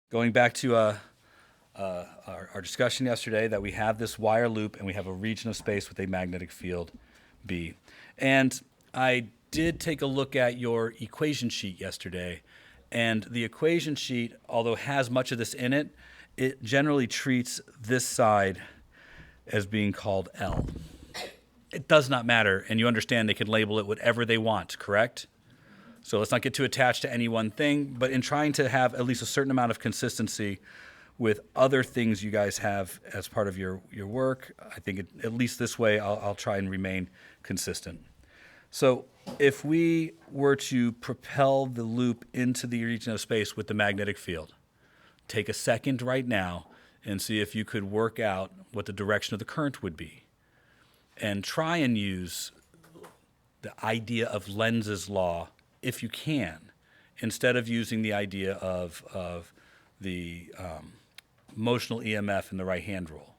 Going back to our discussion yesterday, that we have this wire loop and we have a region of space with a magnetic field B. And I did take a look at your equation sheet yesterday. And the equation sheet, although has much of this in it, it generally treats this side as being called L. It does not matter, and you understand they can label it whatever they want, correct? So let's not get too attached to any one thing, but in trying to have at least a certain amount of consistency with other things you guys have as part of your work, I think at least this way I'll try and remain consistent. So if we were to propel the loop into the region of space with the magnetic field, take a second right now and see if you could work out what the direction of the current would be. And try and use the idea of Lenz's law if you can, instead of using the idea of the motional EMF in the right-hand rule.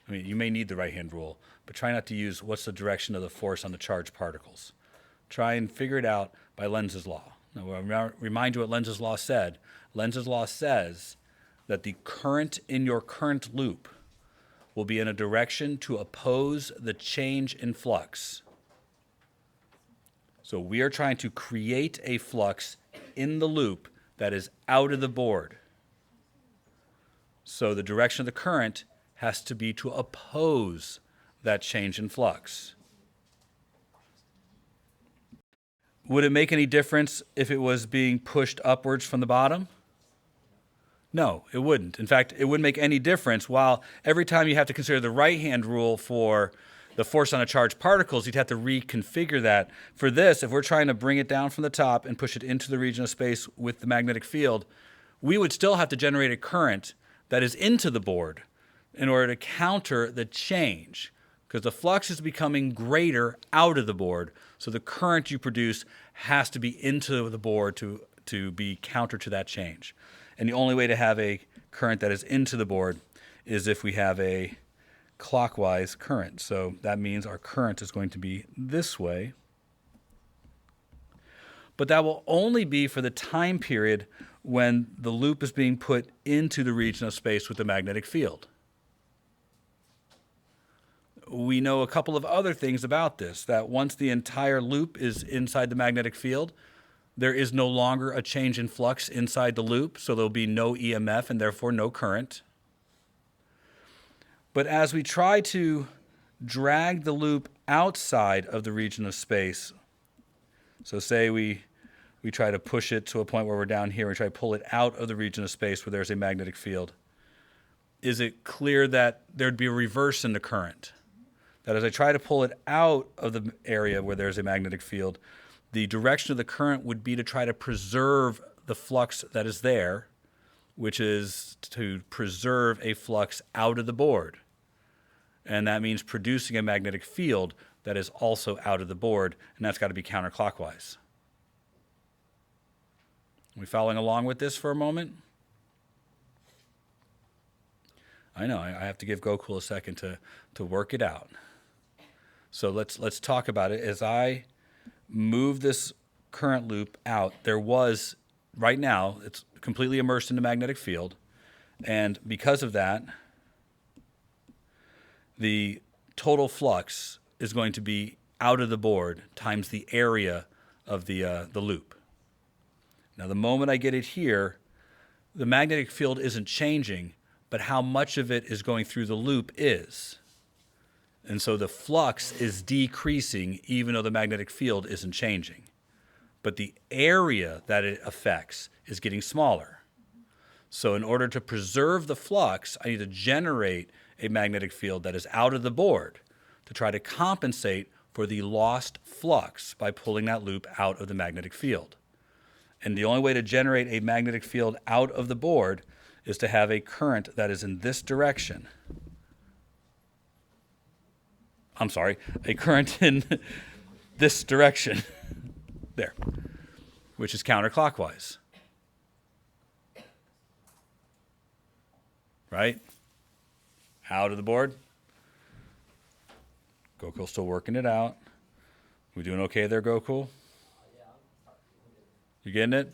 I mean, you may need the right-hand rule, but try not to use what's the direction of the force on the charged particles. Try and figure it out by Lenz's law. Now, I'll remind you what Lenz's law said. Lenz's law says that the current in your current loop will be in a direction to oppose the change in flux. So we are trying to create a flux in the loop that is out of the board. So the direction of the current has to be to oppose that change in flux. Would it make any difference if it was being pushed upwards from the bottom? No, it wouldn't. In fact, it wouldn't make any difference. While every time you have to consider the right-hand rule for the force on a charged particles, you'd have to reconfigure that. For this, if we're trying to bring it down from the top and push it into the region of space with the magnetic field, we would still have to generate a current that is into the board in order to counter the change, because the flux is becoming greater out of the board, so the current you produce has to be into the board to be counter to that change. And the only way to have a current that is into the board is if we have a clockwise current. So that means our current is going to be this way. But that will only be for the time period when the loop is being put into the region of space with the magnetic field. We know a couple of other things about this, that once the entire loop is inside the magnetic field, there is no longer a change in flux inside the loop, so there'll be no EMF and therefore no current. But as we try to drag the loop outside of the region of space, so say we try to push it to a point where we're down here and try to pull it out of the region of space where there's a magnetic field, is it clear that there'd be a reverse in the current? That as I try to pull it out of the area where there's a magnetic field, the direction of the current would be to try to preserve the flux that is there, which is to preserve a flux out of the board. And that means producing a magnetic field that is also out of the board, and that's got to be counterclockwise. Are we following along with this for a moment? I know, I have to give Gokul a second to work it out. So let's talk about it. As I move this current loop out, there was, right now, it's completely immersed in the magnetic field, and because of that, the total flux is going to be out of the board times the area of the loop. Now, the moment I get it here, the magnetic field isn't changing, but how much of it is going through the loop is. And so the flux is decreasing even though the magnetic field isn't changing. But the area that it affects is getting smaller. So in order to preserve the flux, I need to generate a magnetic field that is out of the board to try to compensate for the lost flux by pulling that loop out of the magnetic field. And the only way to generate a magnetic field out of the board is to have a current that is in this direction. I'm sorry, a current in this direction, there, which is counterclockwise. Right? Out of the board. Gokul's still working it out. We doing okay there, Gokul? You getting it?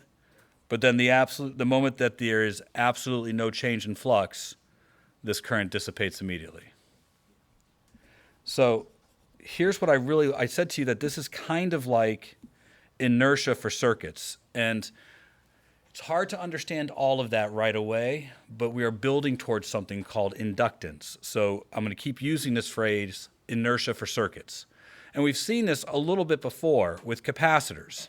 But then the moment that there is absolutely no change in flux, this current dissipates immediately. So here's what I said to you that this is kind of like inertia for circuits. And it's hard to understand all of that right away, but we are building towards something called inductance. So I'm going to keep using this phrase, inertia for circuits. And we've seen this a little bit before with capacitors.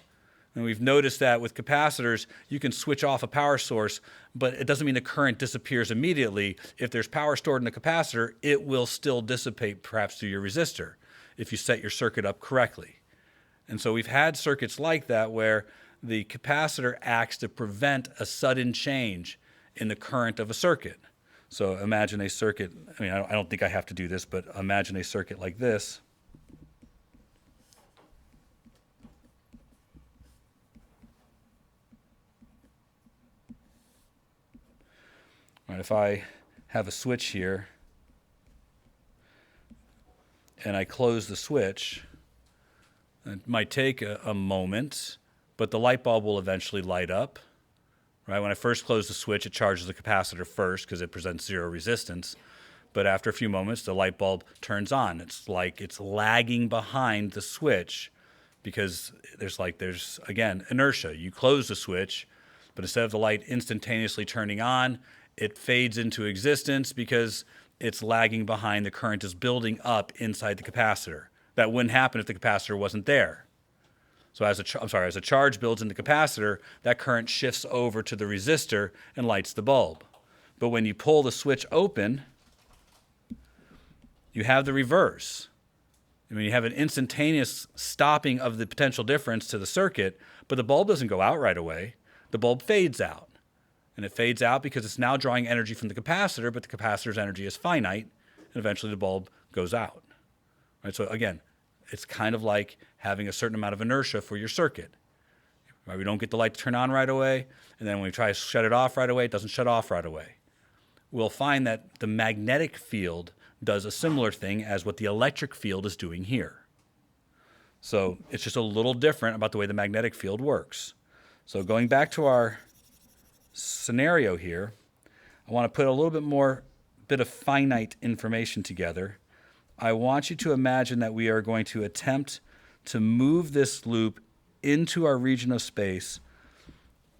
And we've noticed that with capacitors, you can switch off a power source, but it doesn't mean the current disappears immediately. If there's power stored in the capacitor, it will still dissipate perhaps through your resistor if you set your circuit up correctly. And so we've had circuits like that where the capacitor acts to prevent a sudden change in the current of a circuit. So imagine a circuit, I don't think I have to do this, but imagine a circuit like this. Right, if I have a switch here and I close the switch, it might take a moment, but the light bulb will eventually light up. Right? When I first close the switch, it charges the capacitor first because it presents zero resistance. But after a few moments, the light bulb turns on. It's like it's lagging behind the switch because there's again, inertia. You close the switch, but instead of the light instantaneously turning on, it fades into existence because it's lagging behind. The current is building up inside the capacitor. That wouldn't happen if the capacitor wasn't there. So as a charge builds in the capacitor, that current shifts over to the resistor and lights the bulb. But when you pull the switch open, you have the reverse. You have an instantaneous stopping of the potential difference to the circuit, but the bulb doesn't go out right away. The bulb fades out. And it fades out because it's now drawing energy from the capacitor, but the capacitor's energy is finite, and eventually the bulb goes out. Right? So again, it's kind of like having a certain amount of inertia for your circuit. Right? We don't get the light to turn on right away, and then when we try to shut it off right away, it doesn't shut off right away. We'll find that the magnetic field does a similar thing as what the electric field is doing here. So it's just a little different about the way the magnetic field works. So going back to our scenario here, I want to put a little bit of finite information together. I want you to imagine that we are going to attempt to move this loop into our region of space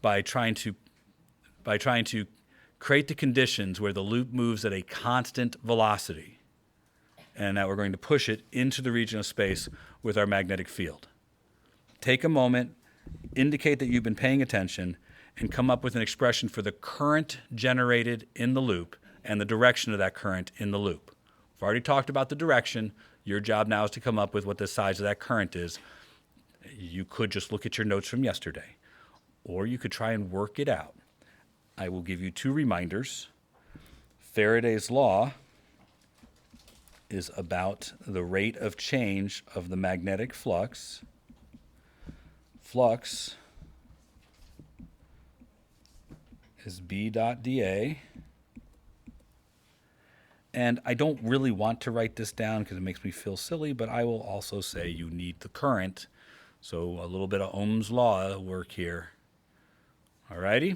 by trying to create the conditions where the loop moves at a constant velocity, and that we're going to push it into the region of space with our magnetic field. Take a moment, indicate that you've been paying attention, and come up with an expression for the current generated in the loop and the direction of that current in the loop. We've already talked about the direction. Your job now is to come up with what the size of that current is. You could just look at your notes from yesterday, or you could try and work it out. I will give you two reminders. Faraday's law is about the rate of change of the magnetic flux. Flux is B dot dA. And I don't really want to write this down because it makes me feel silly, but I will also say you need the current. So a little bit of Ohm's law work here. All righty?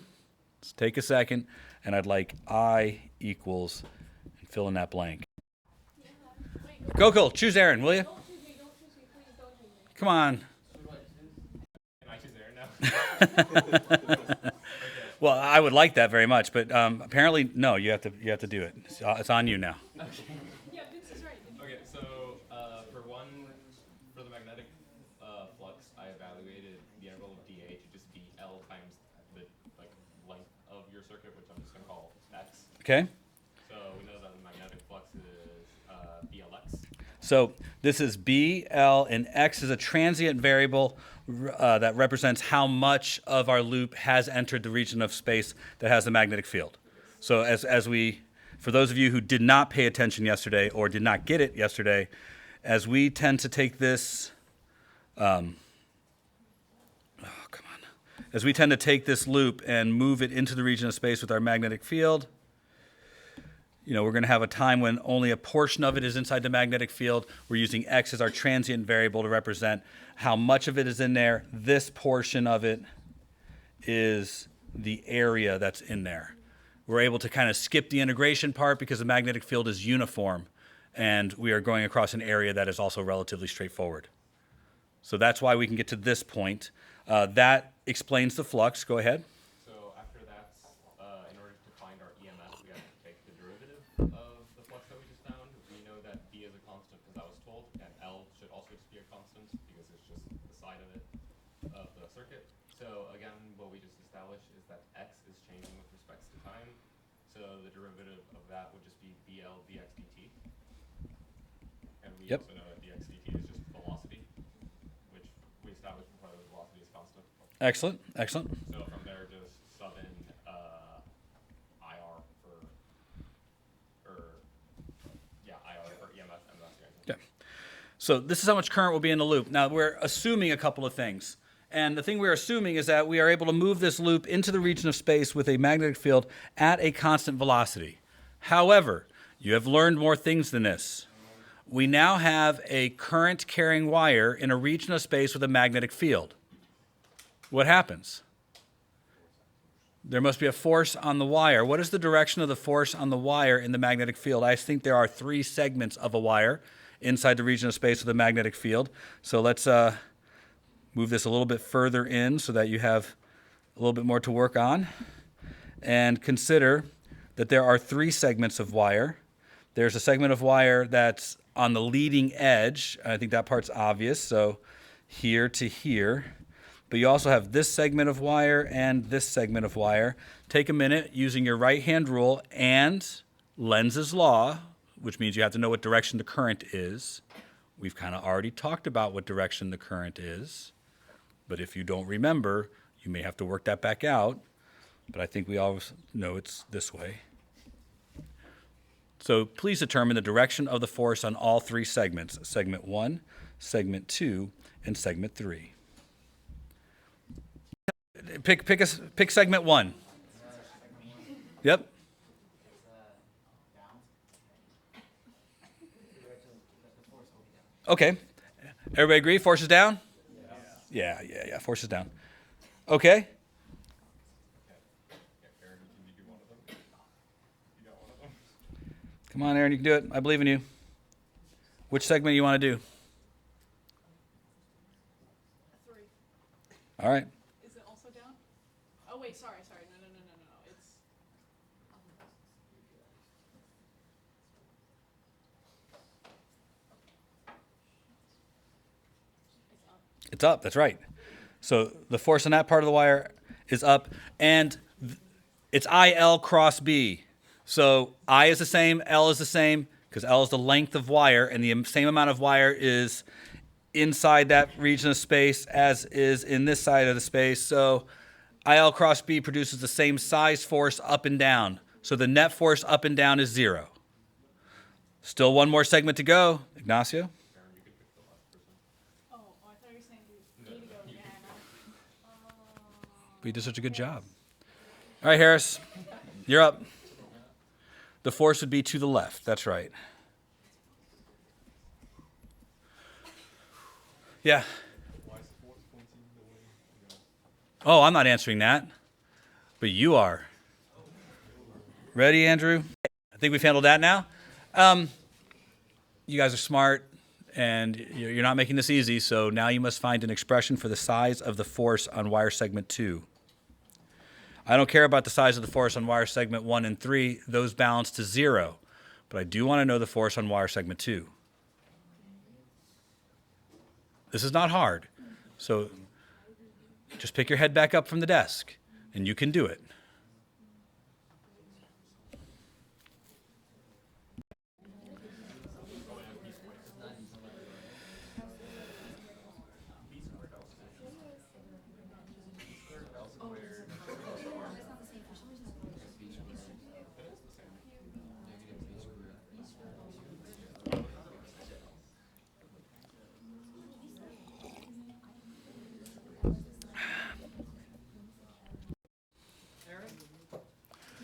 Let's take a second, and I'd like I equals, and fill in that blank. Coco, choose Aaron, will you? Don't choose me, please don't choose me. Come on. Can I choose Aaron now? Well, I would like that very much, but apparently, no. You have to do it. It's on you now. Yeah, Vince is right. Okay, so for the magnetic flux, I evaluated the interval of dA to just be L times the length of your circuit, which I'm just gonna call X. Okay. So we know that the magnetic flux is BLX. So this is B, L, and X is a transient variable that represents how much of our loop has entered the region of space that has the magnetic field. So for those of you who did not pay attention yesterday or did not get it yesterday, as we tend to take this, as we tend to take this loop and move it into the region of space with our magnetic field, we're going to have a time when only a portion of it is inside the magnetic field. We're using X as our transient variable to represent how much of it is in there. This portion of it is the area that's in there. We're able to kind of skip the integration part because the magnetic field is uniform, and we are going across an area that is also relatively straightforward. So that's why we can get to this point. That explains the flux. Go ahead. So after that, in order to find our EMF, we have to take the derivative of the flux that we just found. We know that B is a constant because I was told, and L should also just be a constant because it's just the side of it, of the circuit. So again, what we just established is that X is changing with respect to time. So the derivative of that would just be BL dx dt. And we Yep. also know that dx dt is just velocity, which we established before the velocity is constant. Excellent. Excellent. So from there, just sub in IR IR for EMF, and that's the answer. Okay. So this is how much current will be in the loop. Now we're assuming a couple of things. And the thing we're assuming is that we are able to move this loop into the region of space with a magnetic field at a constant velocity. However, you have learned more things than this. We now have a current carrying wire in a region of space with a magnetic field. What happens? There must be a force on the wire. What is the direction of the force on the wire in the magnetic field? I think there are 3 segments of a wire inside the region of space with a magnetic field. So let's move this a little bit further in so that you have a little bit more to work on. And consider that there are 3 segments of wire. There's a segment of wire that's on the leading edge. I think that part's obvious. So here to here. But you also have this segment of wire and this segment of wire. Take a minute using your right-hand rule and Lenz's law, which means you have to know what direction the current is. We've kind of already talked about what direction the current is. But if you don't remember, you may have to work that back out. But I think we all know it's this way. So please determine the direction of the force on all 3 segments, segment 1, segment 2, and segment 3. Pick segment 1. Yep. Okay. Everybody agree? Force is down? Yeah. Force is down. Okay. Aaron, can you do one of them? You got one of them? Come on, Aaron, you can do it. I believe in you. Which segment you want to do? 3. All right. Is it also down? Oh, wait, sorry. No. It's. It's up. That's right. So the force on that part of the wire is up, and it's IL cross B. So I is the same, L is the same, because L is the length of wire, and the same amount of wire is inside that region of space as is in this side of the space. So IL cross B produces the same size force up and down. So the net force up and down is 0. Still one more segment to go. Ignacio? Oh, I thought you were saying you need to go again. But you did such a good job. All right, Harris, you're up. The force would be to the left. That's right. Yeah. Oh, I'm not answering that. But you are. Ready, Andrew? I think we've handled that now. You guys are smart, and you're not making this easy, so now you must find an expression for the size of the force on wire segment 2. I don't care about the size of the force on wire segment 1 and 3. Those balance to 0. But I do want to know the force on wire segment 2. This is not hard. So just pick your head back up from the desk, and you can do it.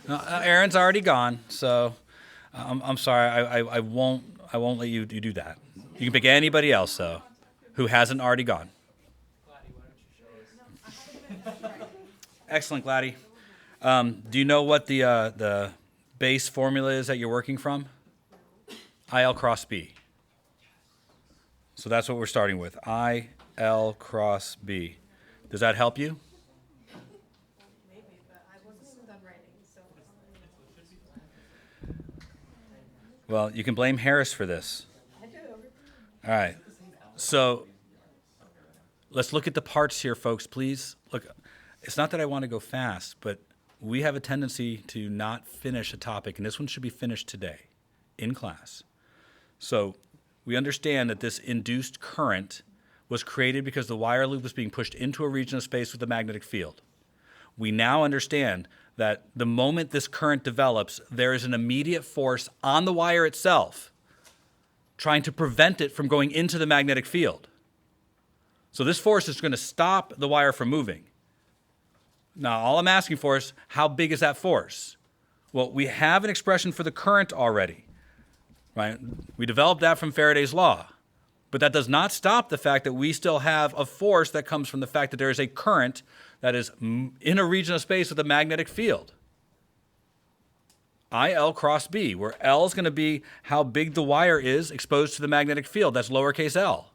No, Aaron's already gone, so I'm sorry. I won't let you do that. You can pick anybody else though, who hasn't already gone. Excellent, Gladdy. Do you know what the base formula is that you're working from? IL cross B. So that's what we're starting with. IL cross B. Does that help you? Maybe, but I wasn't done writing, so. Well, you can blame Harris for this. I do. All right. So let's look at the parts here, folks, please. Look, it's not that I want to go fast, but we have a tendency to not finish a topic, and this one should be finished today in class. So we understand that this induced current was created because the wire loop was being pushed into a region of space with a magnetic field. We now understand that the moment this current develops, there is an immediate force on the wire itself trying to prevent it from going into the magnetic field. So this force is going to stop the wire from moving. Now, all I'm asking for is, how big is that force? Well, we have an expression for the current already, right? We developed that from Faraday's law. But that does not stop the fact that we still have a force that comes from the fact that there is a current that is in a region of space with a magnetic field. IL cross B, where L is going to be how big the wire is exposed to the magnetic field. That's lowercase l.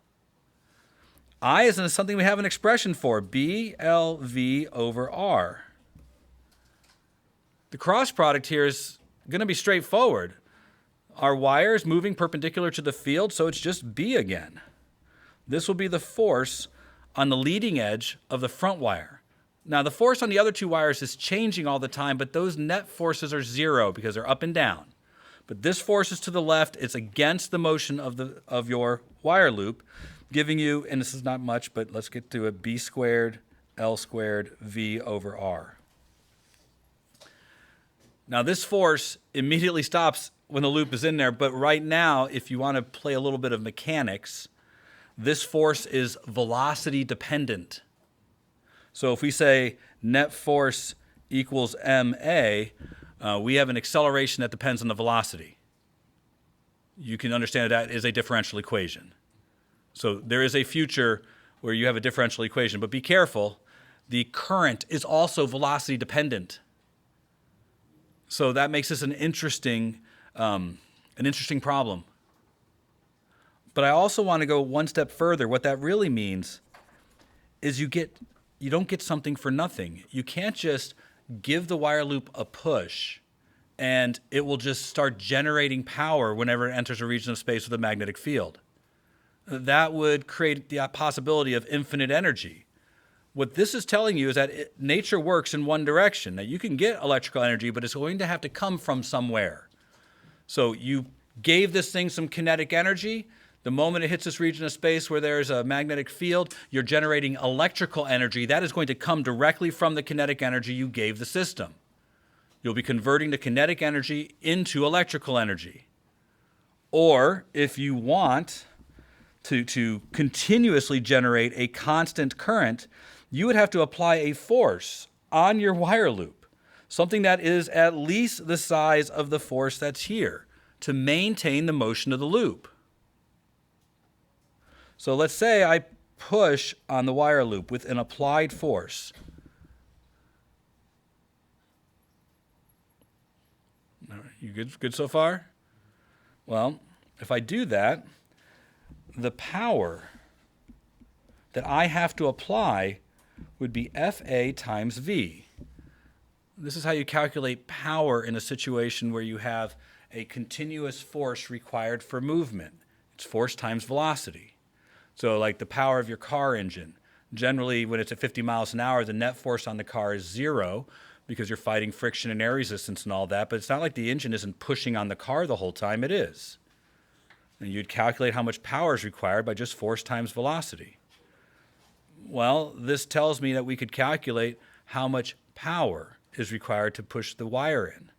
I is something we have an expression for, BLV over R. The cross product here is going to be straightforward. Our wire is moving perpendicular to the field, so it's just B again. This will be the force on the leading edge of the front wire. Now, the force on the other two wires is changing all the time, but those net forces are zero because they're up and down. But this force is to the left. It's against the motion of your wire loop, giving you, and this is not much, but let's get to it, B squared L squared V over R. Now, this force immediately stops when the loop is in there, but right now, if you want to play a little bit of mechanics, this force is velocity dependent. So if we say net force equals ma, we have an acceleration that depends on the velocity. You can understand that is a differential equation. So there is a future where you have a differential equation, but be careful, the current is also velocity dependent. So that makes this an interesting problem. But I also want to go one step further. What that really means is you don't get something for nothing. You can't just give the wire loop a push and it will just start generating power whenever it enters a region of space with a magnetic field. That would create the possibility of infinite energy. What this is telling you is that nature works in one direction. Now, you can get electrical energy, but it's going to have to come from somewhere. So you gave this thing some kinetic energy. The moment it hits this region of space where there's a magnetic field, you're generating electrical energy. That is going to come directly from the kinetic energy you gave the system. You'll be converting the kinetic energy into electrical energy. Or if you want to continuously generate a constant current, you would have to apply a force on your wire loop, something that is at least the size of the force that's here, to maintain the motion of the loop. So let's say I push on the wire loop with an applied force. You good so far? Well, if I do that, the power that I have to apply would be FA times V. This is how you calculate power in a situation where you have a continuous force required for movement. It's force times velocity. So like the power of your car engine. Generally, when it's at 50 miles an hour, the net force on the car is zero because you're fighting friction and air resistance and all that, but it's not like the engine isn't pushing on the car the whole time. It is. And you'd calculate how much power is required by just force times velocity. Well, this tells me that we could calculate how much power is required to push the wire in,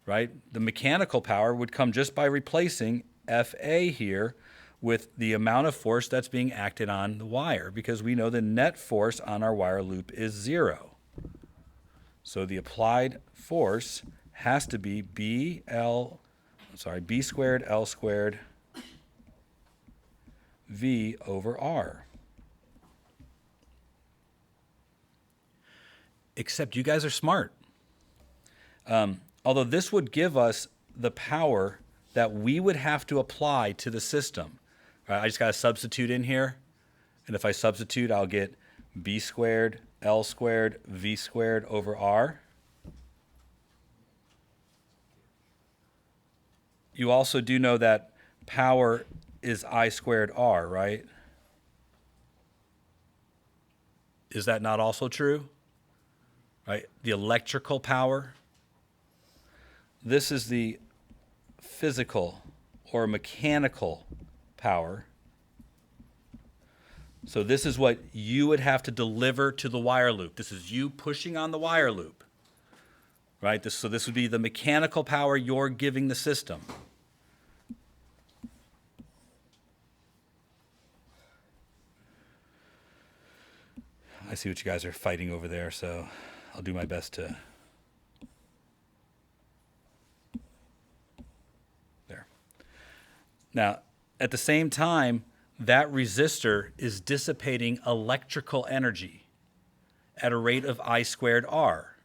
right? The mechanical power would come just by replacing FA here with the amount of force that's being acted on the wire, because we know the net force on our wire loop is zero. So the applied force has to be B squared L squared V over R. Except you guys are smart. Although this would give us the power that we would have to apply to the system. Right? I just got to substitute in here. And if I substitute, I'll get b squared, L squared, V squared over R. You also do know that power is I squared R, right? Is that not also true? Right? The electrical power. This is the physical or mechanical power. So this is what you would have to deliver to the wire loop. This is you pushing on the wire loop, right? So this would be the mechanical power you're giving the system. I see what you guys are fighting over there, so I'll do my best to... There. Now, at the same time, that resistor is dissipating electrical energy at a rate of I squared R.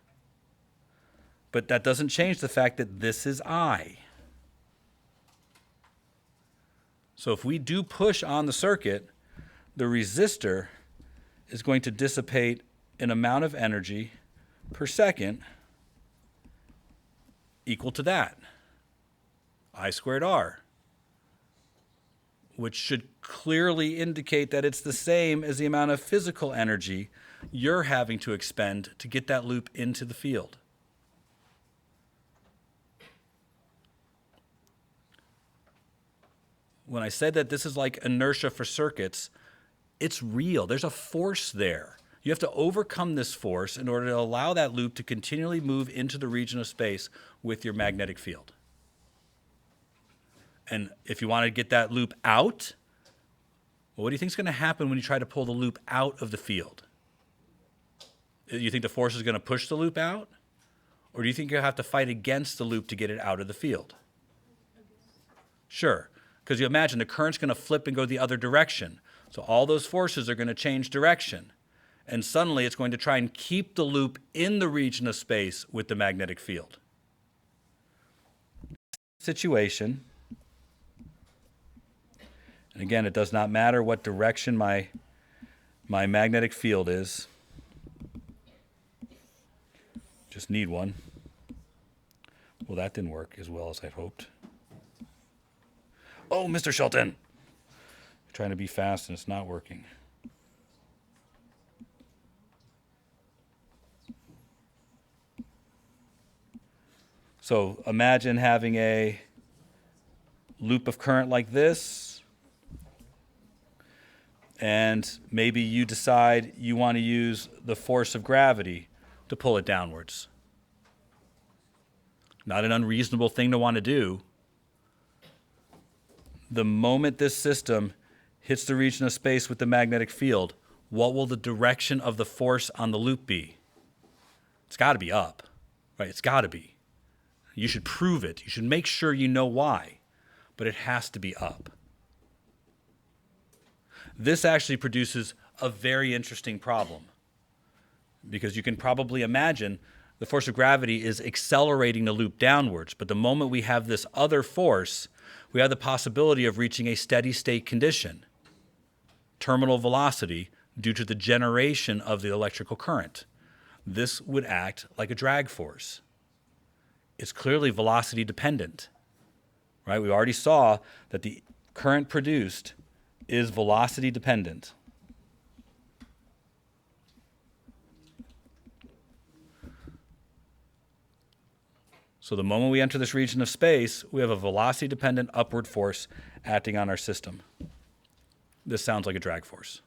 But that doesn't change the fact that this is I. So if we do push on the circuit, the resistor is going to dissipate an amount of energy per second equal to that, I squared R, which should clearly indicate that it's the same as the amount of physical energy you're having to expend to get that loop into the field. When I said that this is like inertia for circuits, it's real. There's a force there. You have to overcome this force in order to allow that loop to continually move into the region of space with your magnetic field. And if you want to get that loop out, well, what do you think is going to happen when you try to pull the loop out of the field? You think the force is going to push the loop out? Or do you think you'll have to fight against the loop to get it out of the field? Sure, because you imagine the current's going to flip and go the other direction. So all those forces are going to change direction. And suddenly it's going to try and keep the loop in the region of space with the magnetic field. Situation. And again, it does not matter what direction my magnetic field is. Just need one. Well, that didn't work as well as I'd hoped. Oh, Mr. Shelton! Trying to be fast and it's not working. So imagine having a loop of current like this, and maybe you decide you want to use the force of gravity to pull it downwards. Not an unreasonable thing to want to do. The moment this system hits the region of space with the magnetic field, what will the direction of the force on the loop be? It's got to be up, right? It's got to be. You should prove it. You should make sure you know why, but it has to be up. This actually produces a very interesting problem because you can probably imagine the force of gravity is accelerating the loop downwards, but the moment we have this other force, we have the possibility of reaching a steady state condition, terminal velocity, due to the generation of the electrical current. This would act like a drag force. It's clearly velocity dependent, right? We already saw that the current produced is velocity dependent. So the moment we enter this region of space, we have a velocity dependent upward force acting on our system. This sounds like a drag force.